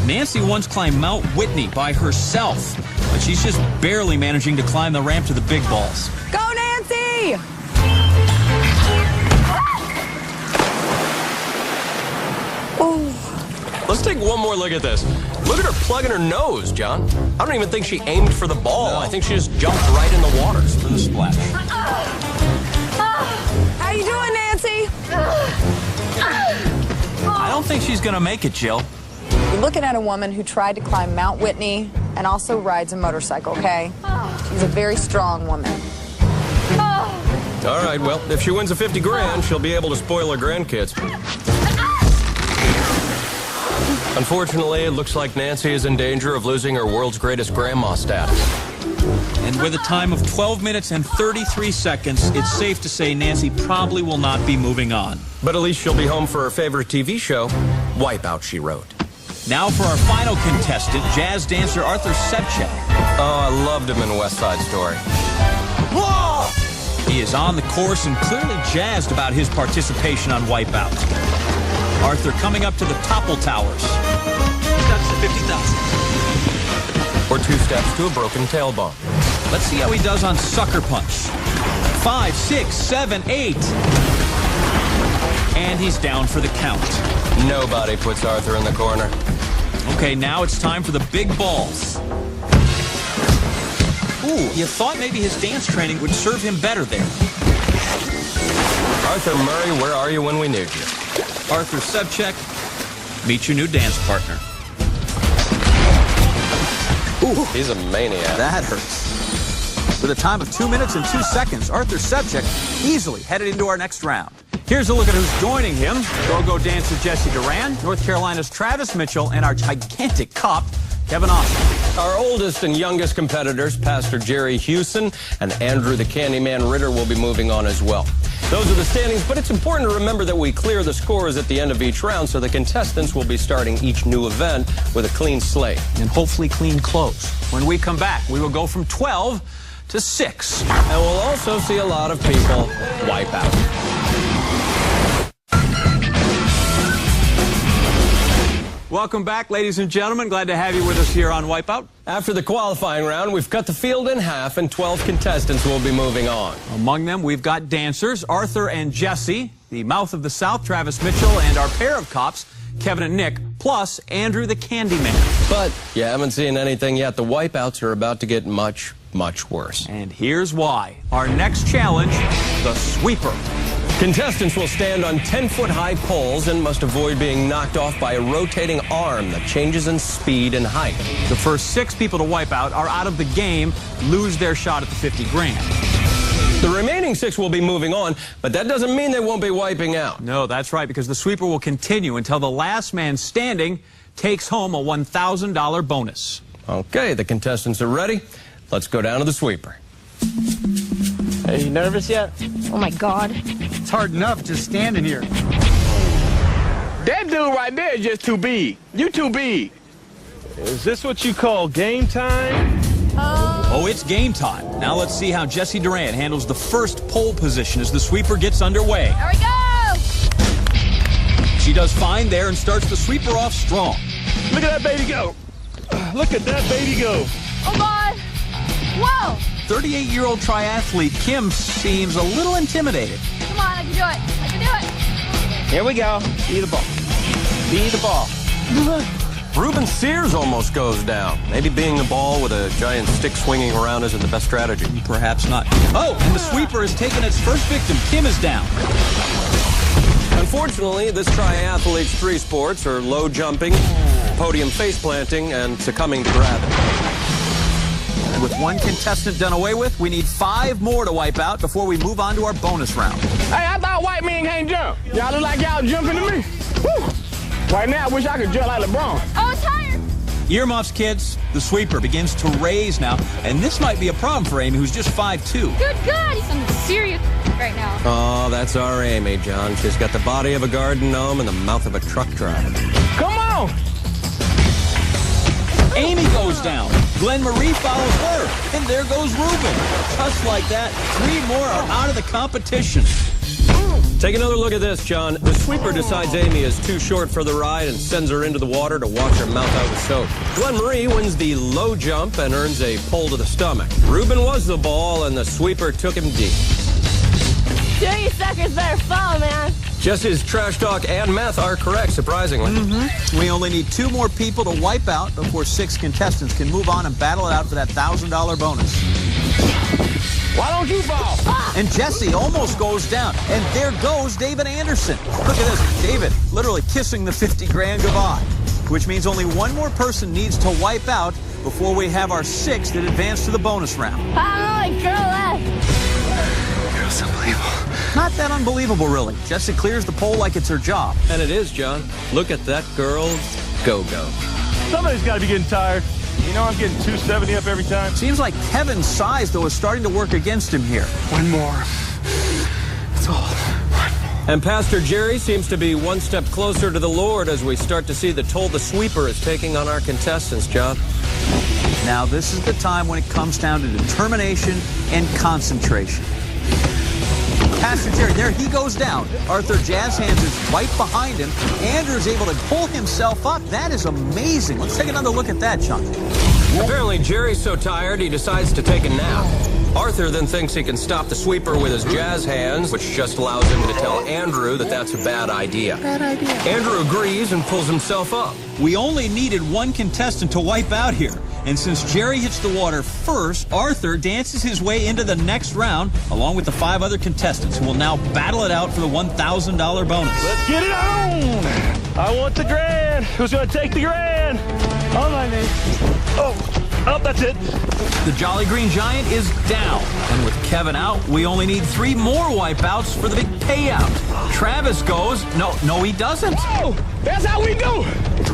Nancy once climbed Mount Whitney by herself, but she's just barely managing to climb the ramp to the big balls. Go, Nancy! Oh. Let's take one more look at this. Look at her plugging her nose, John. I don't even think she aimed for the ball. No. I think she just jumped right in the waters for the splash. How you doing, Nancy? I don't think she's going to make it, Jill. You're looking at a woman who tried to climb Mount Whitney and also rides a motorcycle, okay? She's a very strong woman. All right, well, if she wins a 50 grand, she'll be able to spoil her grandkids. Unfortunately, it looks like Nancy is in danger of losing her world's greatest grandma status. And with a time of 12 minutes and 33 seconds, it's safe to say Nancy probably will not be moving on. But at least she'll be home for her favorite TV show, Wipeout, she wrote. Now for our final contestant, jazz dancer Arthur Sebchak. Oh, I loved him in West Side Story. Whoa! He is on the course and clearly jazzed about his participation on Wipeout. Arthur coming up to the Topple Towers. Steps to 50,000. Or 2 steps to a broken tailbone. Let's see how he does on Sucker Punch. 5, 6, 7, 8. And he's down for the count. Nobody puts Arthur in the corner. Okay, now it's time for the big balls. Ooh, you thought maybe his dance training would serve him better there. Arthur Murray, where are you when we need you? Arthur Sebchak, meet your new dance partner. Ooh, he's a maniac. That hurts. With a time of 2 minutes and 2 seconds, Arthur Sebchak easily headed into our next round. Here's a look at who's joining him. Go-go dancer Jesse Duran, North Carolina's Travis Mitchell, and our gigantic cop, Kevin Austin. Our oldest and youngest competitors, Pastor Jerry Hewson and Andrew the Candyman Ritter, will be moving on as well. Those are the standings, but it's important to remember that we clear the scores at the end of each round, so the contestants will be starting each new event with a clean slate. And hopefully clean clothes. When we come back, we will go from 12 to 6. And we'll also see a lot of people wipe out. Welcome back, ladies and gentlemen. Glad to have you with us here on Wipeout. After the qualifying round, we've cut the field in half, and 12 contestants will be moving on. Among them, we've got dancers, Arthur and Jesse, the Mouth of the South, Travis Mitchell, and our pair of cops, Kevin and Nick, plus Andrew the Candyman. But you haven't seen anything yet. The wipeouts are about to get much, much worse. And here's why. Our next challenge, the sweeper. Contestants will stand on 10-foot-high poles and must avoid being knocked off by a rotating arm that changes in speed and height. The first 6 people to wipe out are out of the game, lose their shot at the 50 grand. The remaining 6 will be moving on, but that doesn't mean they won't be wiping out. No, that's right, because the sweeper will continue until the last man standing takes home a $1,000 bonus. Okay, the contestants are ready. Let's go down to the sweeper. Are you nervous yet? Oh my God. It's hard enough just standing here. That dude right there is just too big. You too big. Is this what you call game time? Oh, it's game time. Now let's see how Jesse Duran handles the first pole position as the sweeper gets underway. There we go! She does fine there and starts the sweeper off strong. Look at that baby go. Look at that baby go. Oh God! Whoa! 38-year-old triathlete Kim seems a little intimidated. Come on, I can do it. I can do it. Here we go. Be the ball. Be the ball. Ruben Sears almost goes down. Maybe being the ball with a giant stick swinging around isn't the best strategy. Perhaps not. Oh, and the sweeper has taken its first victim. Kim is down. Unfortunately, this triathlete's 3 sports are low jumping, podium face planting, and succumbing to gravity. And with 1 contestant done away with, we need 5 more to wipe out before we move on to our bonus round. Hey, I thought white men can't jump. Y'all look like y'all jumping to me. Woo. Right now, I wish I could jump like LeBron. Oh, it's higher. Earmuffs, kids. The sweeper begins to raise now, and this might be a problem for Amy, who's just 5'2". Good. He's on the serious right now. Oh, that's our Amy, John. She's got the body of a garden gnome and the mouth of a truck driver. Come on. Amy goes down. Glenn Marie follows her. And there goes Ruben. Just like that, 3 more are out of the competition. Take another look at this, John. The sweeper decides Amy is too short for the ride and sends her into the water to wash her mouth out with soap. Glenn Marie wins the low jump and earns a pull to the stomach. Ruben was the ball, and the sweeper took him deep. Two you suckers better fall, man. Jesse's trash talk and math are correct, surprisingly. We only need 2 more people to wipe out before 6 contestants can move on and battle it out for that $1,000 bonus. Why don't you fall? And Jesse almost goes down. And there goes David Anderson. Look at this. David literally kissing the 50 grand goodbye, which means only 1 more person needs to wipe out before we have our 6th that advance to the bonus round. I'm only girl left. It's unbelievable. Not that unbelievable, really. Jesse clears the pole like it's her job. And it is, John. Look at that girl go-go. Somebody's got to be getting tired. You know I'm getting 270 up every time. Seems like Kevin's size, though, is starting to work against him here. 1 more. That's all. And Pastor Jerry seems to be 1 step closer to the Lord as we start to see the toll the sweeper is taking on our contestants, John. Now, this is the time when it comes down to determination and concentration. Pastor Jerry, there he goes down. Arthur Jazz Hands is right behind him. Andrew's able to pull himself up. That is amazing. Let's take another look at that, Chuck. Apparently, Jerry's so tired he decides to take a nap. Arthur then thinks he can stop the sweeper with his jazz hands, which just allows him to tell Andrew that that's a bad idea. Andrew agrees and pulls himself up. We only needed 1 contestant to wipe out here. And since Jerry hits the water first, Arthur dances his way into the next round, along with the 5 other contestants, who will now battle it out for the $1,000 bonus. Let's get it on. I want the grand. Who's going to take the grand? On my name. Oh, that's it. The Jolly Green Giant is down. And with Kevin out, we only need 3 more wipeouts for the big payout. Travis goes. No, he doesn't. Oh, that's how we do.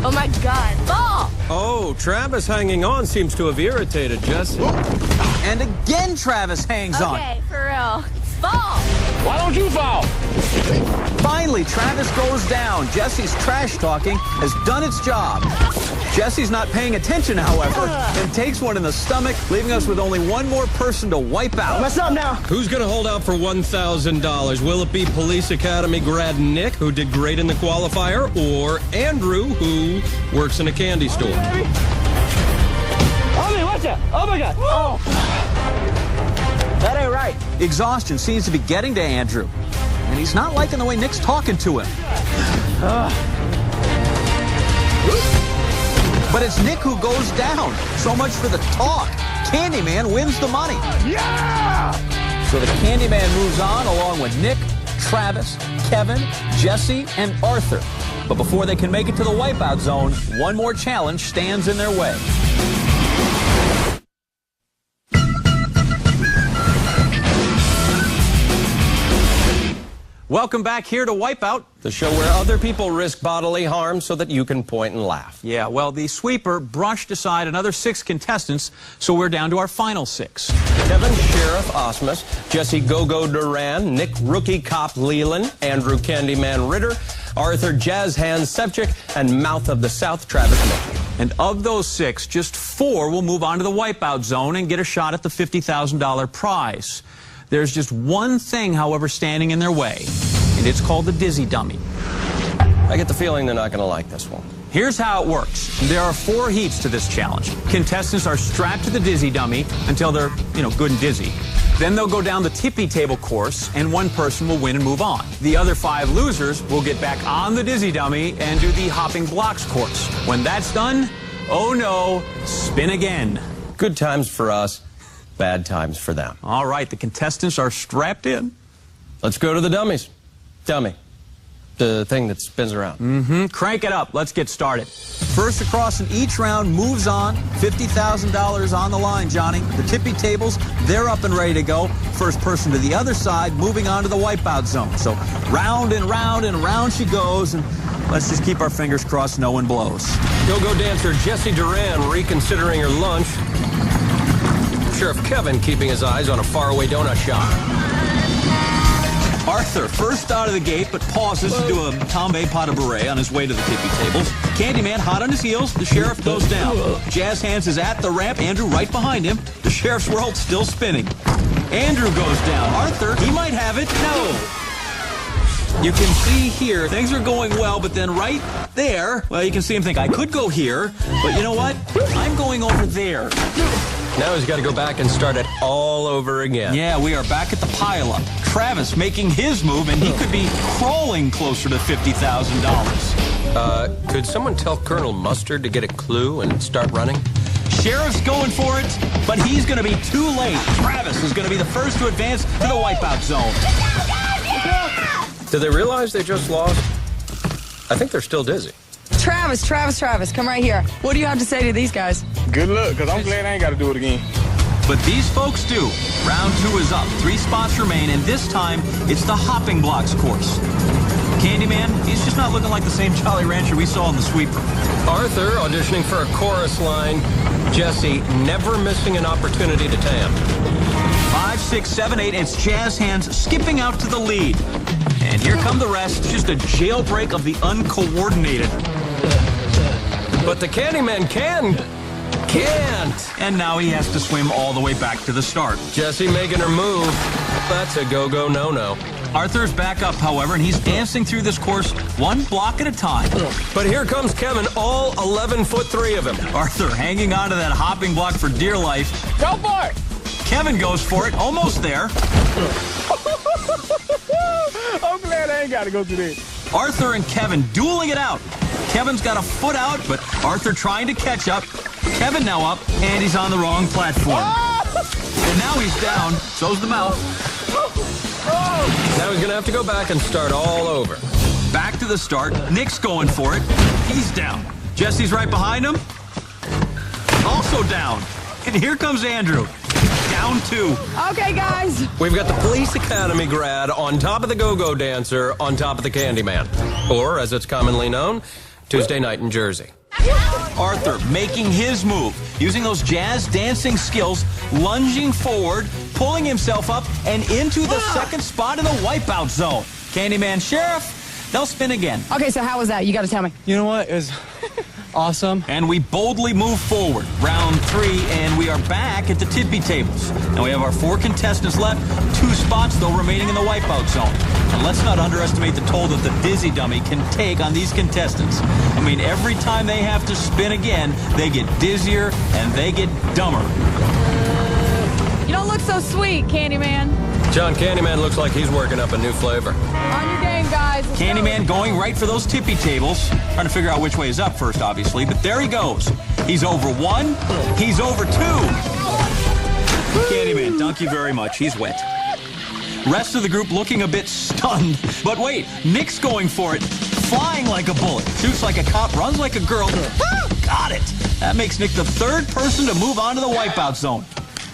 Oh my God, fall. Oh, Travis hanging on seems to have irritated Jesse. And again, Travis hangs on. Okay, for real. Fall. Why don't you fall? Finally, Travis goes down. Jesse's trash talking has done its job. Jesse's not paying attention, however, and takes one in the stomach, leaving us with only 1 more person to wipe out. What's up now? Who's going to hold out for $1,000? Will it be Police Academy grad Nick, who did great in the qualifier, or Andrew, who works in a candy store? Oh, watch out. Oh, my God. Oh. That ain't right. Exhaustion seems to be getting to Andrew, and he's not liking the way Nick's talking to him. But it's Nick who goes down. So much for the talk. Candyman wins the money. Yeah! So the Candyman moves on along with Nick, Travis, Kevin, Jesse, and Arthur. But before they can make it to the wipeout zone, 1 more challenge stands in their way. Welcome back here to Wipeout, The show where other people risk bodily harm so that you can point and laugh. Yeah, well, the sweeper brushed aside another 6 contestants, so we're down to our final 6. Kevin Sheriff Osmus, Jesse Go-Go Duran, Nick Rookie Cop Leland, Andrew Candyman Ritter, Arthur Jazz Hands Sepchik, and Mouth of the South Travis Mitchell. And of those 6, just 4 will move on to the wipeout zone and get a shot at the $50,000 prize. There's just one thing, however, standing in their way, and it's called the dizzy dummy. I get the feeling they're not going to like this one. Here's how it works. There are 4 heats to this challenge. Contestants are strapped to the dizzy dummy until they're, good and dizzy. Then they'll go down the tippy table course, and 1 person will win and move on. The other 5 losers will get back on the dizzy dummy and do the hopping blocks course. When that's done, oh no, spin again. Good times for us, bad times for them. All right, the contestants are strapped in. Let's go to the dummies. Dummy. The thing that spins around. Crank it up. Let's get started. First across in each round moves on. $50,000 on the line, Johnny. The tippy tables, they're up and ready to go. First person to the other side, moving on to the wipeout zone. So round and round and round she goes, and let's just keep our fingers crossed no one blows. Go-go dancer Jessie Duran reconsidering her lunch. Sheriff Kevin keeping his eyes on a faraway donut shop. Arthur, first out of the gate, but pauses to do a tombe pas de bourrée on his way to the tippy tables. Candyman hot on his heels. The sheriff goes down. Jazz Hands is at the ramp. Andrew right behind him. The sheriff's world still spinning. Andrew goes down. Arthur, he might have it. No. You can see here, things are going well, but then right there, well, you can see him think, I could go here, but you know what? I'm going over there. Now he's got to go back and start it all over again. Yeah, we are back at the pileup. Travis making his move, and he could be crawling closer to $50,000. Could someone tell Colonel Mustard to get a clue and start running? Sheriff's going for it, but he's going to be too late. Travis is going to be the first to advance to the wipeout zone. Do they realize they just lost? I think they're still dizzy. Travis, come right here. What do you have to say to these guys? Good luck, because I'm glad I ain't got to do it again. But these folks do. Round 2 is up. 3 spots remain, and this time, it's the hopping blocks course. Candyman, he's just not looking like the same Jolly Rancher we saw in the sweeper. Arthur auditioning for a chorus line. Jesse never missing an opportunity to tan. 5, 6, 7, 8, it's Jazz Hands skipping out to the lead. And here come the rest, just a jailbreak of the uncoordinated. But the Candyman can't. And now he has to swim all the way back to the start. Jesse making her move. That's a go-go no-no. Arthur's back up, however, and he's dancing through this course 1 block at a time. But here comes Kevin, all 11'3" of him. Arthur hanging on to that hopping block for dear life. Go for it! Kevin goes for it, almost there. I'm glad I ain't got to go through this. Arthur and Kevin dueling it out. Kevin's got a foot out, but Arthur trying to catch up. Kevin now up, and he's on the wrong platform. And now he's down, so's the mouth. Now he's going to have to go back and start all over. Back to the start. Nick's going for it. He's down. Jesse's right behind him. Also down. And here comes Andrew. Down 2. Okay, guys. We've got the Police Academy grad on top of the go-go dancer on top of the Candyman. Or, as it's commonly known, Tuesday night in Jersey. Arthur making his move, using those jazz dancing skills, lunging forward, pulling himself up, and into the second spot in the wipeout zone. Candyman, Sheriff, they'll spin again. Okay, so how was that? You got to tell me. You know what? It was awesome. And we boldly move forward. Round 3, and we are back at the tippy tables. Now we have our 4 contestants left, 2 spots, though, remaining in the wipeout zone. And let's not underestimate the toll that the dizzy dummy can take on these contestants. I mean, every time they have to spin again, they get dizzier and they get dumber. You don't look so sweet, Candyman. John, Candyman looks like he's working up a new flavor. On your game, guys. Let's Candyman go. going right for those tippy tables. Trying to figure out which way is up first, obviously. But there he goes. He's over 1. He's over 2. Candyman, thank you very much. He's wet. Rest of the group looking a bit stunned. But wait, Nick's going for it. Flying like a bullet. Shoots like a cop, runs like a girl. Got it. That makes Nick the 3rd person to move on to the wipeout zone.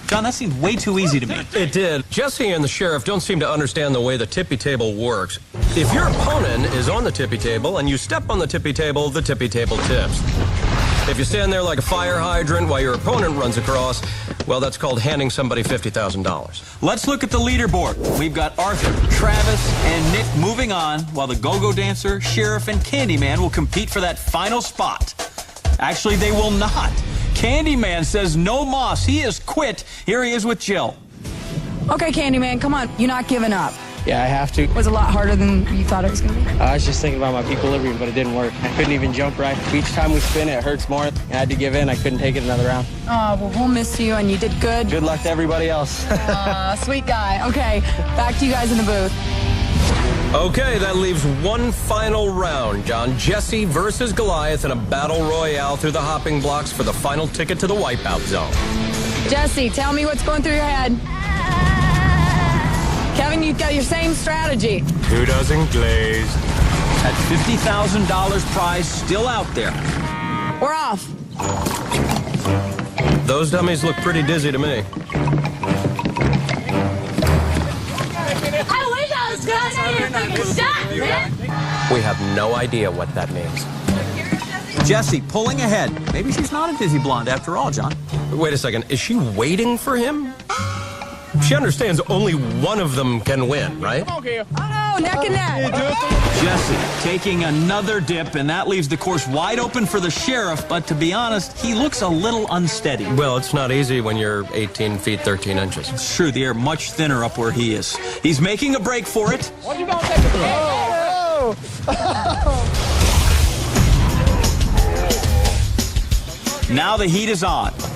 John, that seemed way too easy to me. It did. Jesse and the sheriff don't seem to understand the way the tippy table works. If your opponent is on the tippy table and you step on the tippy table tips. If you stand there like a fire hydrant while your opponent runs across, well, that's called handing somebody $50,000. Let's look at the leaderboard. We've got Arthur, Travis, and Nick moving on, while the go-go dancer, sheriff, and Candyman will compete for that final spot. Actually, they will not. Candyman says no moss. He is quit. Here he is with Jill. Okay, Candyman, come on. You're not giving up. Yeah, I have to. It was a lot harder than you thought it was going to be. I was just thinking about my equilibrium, but it didn't work. I couldn't even jump right. Each time we spin, it hurts more. I had to give in. I couldn't take it another round. Oh, well, we'll miss you, and you did good. Good luck to everybody else. Sweet guy. Okay, back to you guys in the booth. Okay, that leaves one final round, John. Jesse versus Goliath in a battle royale through the hopping blocks for the final ticket to the wipeout zone. Jesse, tell me what's going through your head. Kevin, you've got your same strategy. 2 dozen glazed. That $50,000 prize still out there. We're off. Those dummies look pretty dizzy to me. I wish I was going to take a freaking shot, man. We have no idea what that means. Jesse pulling ahead. Maybe she's not a dizzy blonde after all, John. Wait a second. Is she waiting for him? She understands only one of them can win, right? Come on, Kale. Oh, no, neck and neck. Jesse taking another dip, and that leaves the course wide open for the sheriff, but to be honest, he looks a little unsteady. Well, it's not easy when you're 18 feet, 13 inches. It's true, the air much thinner up where he is. He's making a break for it. What you gonna take a Now the heat is on.